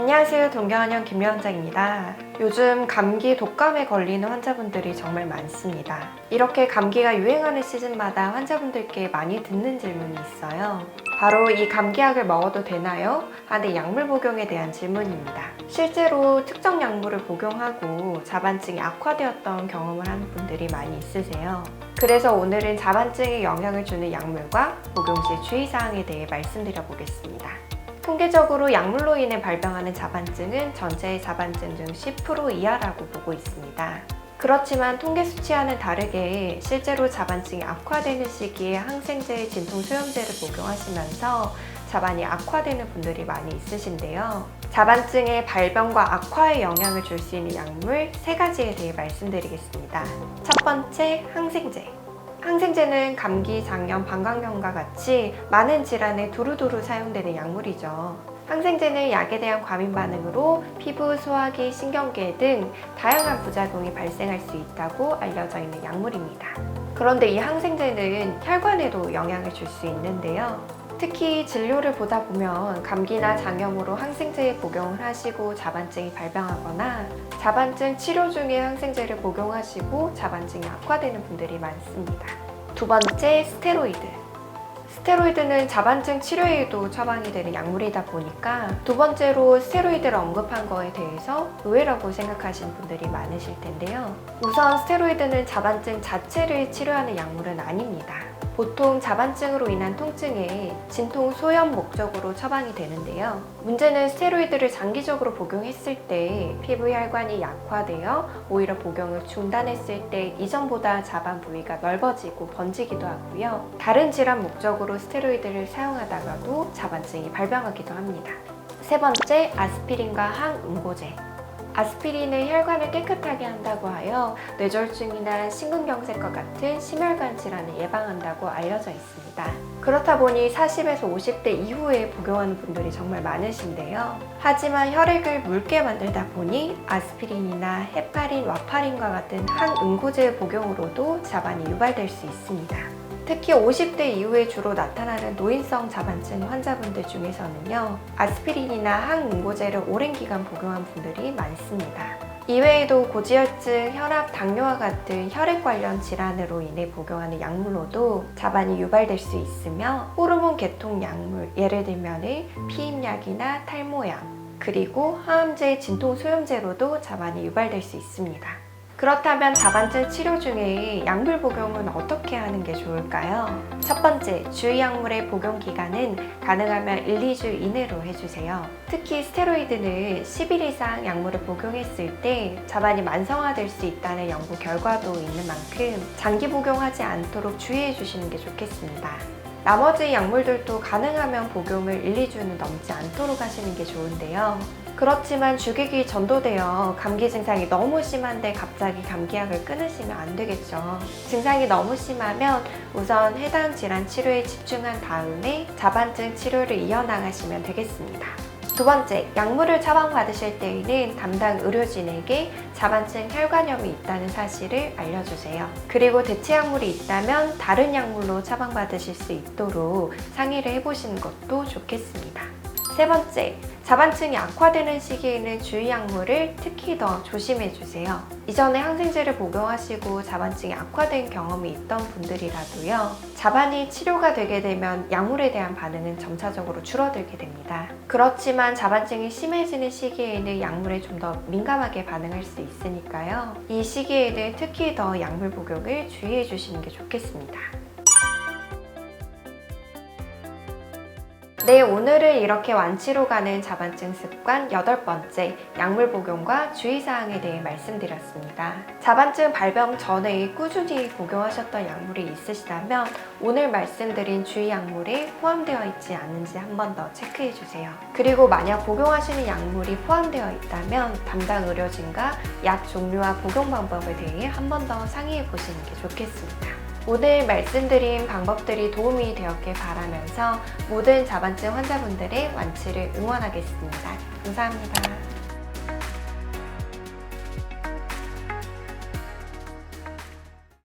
안녕하세요. 동경한의원 김여원장입니다. 요즘 감기, 독감에 걸리는 환자분들이 정말 많습니다. 이렇게 감기가 유행하는 시즌마다 환자분들께 많이 듣는 질문이 있어요. 바로 이 감기약을 먹어도 되나요? 하는 약물 복용에 대한 질문입니다. 실제로 특정 약물을 복용하고 자반증이 악화되었던 경험을 하는 분들이 많이 있으세요. 그래서 오늘은 자반증에 영향을 주는 약물과 복용 시 주의사항에 대해 말씀드려 보겠습니다. 통계적으로 약물로 인해 발병하는 자반증은 전체의 자반증 중 10% 이하라고 보고 있습니다. 그렇지만 통계 수치와는 다르게 실제로 자반증이 악화되는 시기에 항생제, 진통소염제를 복용하시면서 자반이 악화되는 분들이 많이 있으신데요. 자반증의 발병과 악화에 영향을 줄 수 있는 약물 3가지에 대해 말씀드리겠습니다. 첫 번째, 항생제. 항생제는 감기, 장염, 방광염과 같이 많은 질환에 두루두루 사용되는 약물이죠. 항생제는 약에 대한 과민 반응으로 피부, 소화기, 신경계 등 다양한 부작용이 발생할 수 있다고 알려져 있는 약물입니다. 그런데 이 항생제는 혈관에도 영향을 줄 수 있는데요. 특히 진료를 보다 보면 감기나 장염으로 항생제 복용을 하시고 자반증이 발병하거나 자반증 치료 중에 항생제를 복용하시고 자반증이 악화되는 분들이 많습니다. 두 번째, 스테로이드. 스테로이드는 자반증 치료에도 처방이 되는 약물이다 보니까 두 번째로 스테로이드를 언급한 거에 대해서 의외라고 생각하시는 분들이 많으실 텐데요. 우선 스테로이드는 자반증 자체를 치료하는 약물은 아닙니다. 보통 자반증으로 인한 통증에 진통 소염 목적으로 처방이 되는데요. 문제는 스테로이드를 장기적으로 복용했을 때 피부 혈관이 약화되어 오히려 복용을 중단했을 때 이전보다 자반 부위가 넓어지고 번지기도 하고요. 다른 질환 목적으로 스테로이드를 사용하다가도 자반증이 발병하기도 합니다. 세 번째, 아스피린과 항응고제. 아스피린은 혈관을 깨끗하게 한다고 하여 뇌졸중이나 심근경색과 같은 심혈관 질환을 예방한다고 알려져 있습니다. 그렇다 보니 40에서 50대 이후에 복용하는 분들이 정말 많으신데요. 하지만 혈액을 묽게 만들다 보니 아스피린이나 헤파린, 와파린과 같은 항응고제 복용으로도 자반이 유발될 수 있습니다. 특히 50대 이후에 주로 나타나는 노인성 자반증 환자분들 중에서는요, 아스피린이나 항응고제를 오랜 기간 복용한 분들이 많습니다. 이외에도 고지혈증, 혈압, 당뇨와 같은 혈액 관련 질환으로 인해 복용하는 약물로도 자반이 유발될 수 있으며 호르몬 계통 약물, 예를 들면 피임약이나 탈모약, 그리고 항암제, 진통소염제로도 자반이 유발될 수 있습니다. 그렇다면 자반증 치료 중에 약물 복용은 어떻게 하는 게 좋을까요? 첫 번째, 주의약물의 복용 기간은 가능하면 1-2주 이내로 해주세요. 특히 스테로이드는 10일 이상 약물을 복용했을 때 자반이 만성화될 수 있다는 연구 결과도 있는 만큼 장기 복용하지 않도록 주의해 주시는 게 좋겠습니다. 나머지 약물들도 가능하면 복용을 1-2주는 넘지 않도록 하시는 게 좋은데요. 그렇지만 주기기 전도되어 감기 증상이 너무 심한데 갑자기 감기약을 끊으시면 안 되겠죠. 증상이 너무 심하면 우선 해당 질환 치료에 집중한 다음에 자반증 치료를 이어나가시면 되겠습니다. 두 번째, 약물을 처방받으실 때에는 담당 의료진에게 자반증 혈관염이 있다는 사실을 알려주세요. 그리고 대체 약물이 있다면 다른 약물로 처방받으실 수 있도록 상의를 해보시는 것도 좋겠습니다. 세 번째, 자반증이 악화되는 시기에는 주의약물을 특히 더 조심해주세요. 이전에 항생제를 복용하시고 자반증이 악화된 경험이 있던 분들이라도요, 자반이 치료가 되게 되면 약물에 대한 반응은 점차적으로 줄어들게 됩니다. 그렇지만 자반증이 심해지는 시기에는 약물에 좀 더 민감하게 반응할 수 있으니까요, 이 시기에는 특히 더 약물 복용을 주의해 주시는 게 좋겠습니다. 네, 오늘은 이렇게 완치로 가는 자반증 습관 8번째, 약물 복용과 주의사항에 대해 말씀드렸습니다. 자반증 발병 전에 꾸준히 복용하셨던 약물이 있으시다면 오늘 말씀드린 주의약물이 포함되어 있지 않은지 한 번 더 체크해 주세요. 그리고 만약 복용하시는 약물이 포함되어 있다면 담당 의료진과 약 종류와 복용 방법에 대해 한 번 더 상의해 보시는 게 좋겠습니다. 오늘 말씀드린 방법들이 도움이 되었길 바라면서 모든 자반증 환자분들의 완치를 응원하겠습니다. 감사합니다.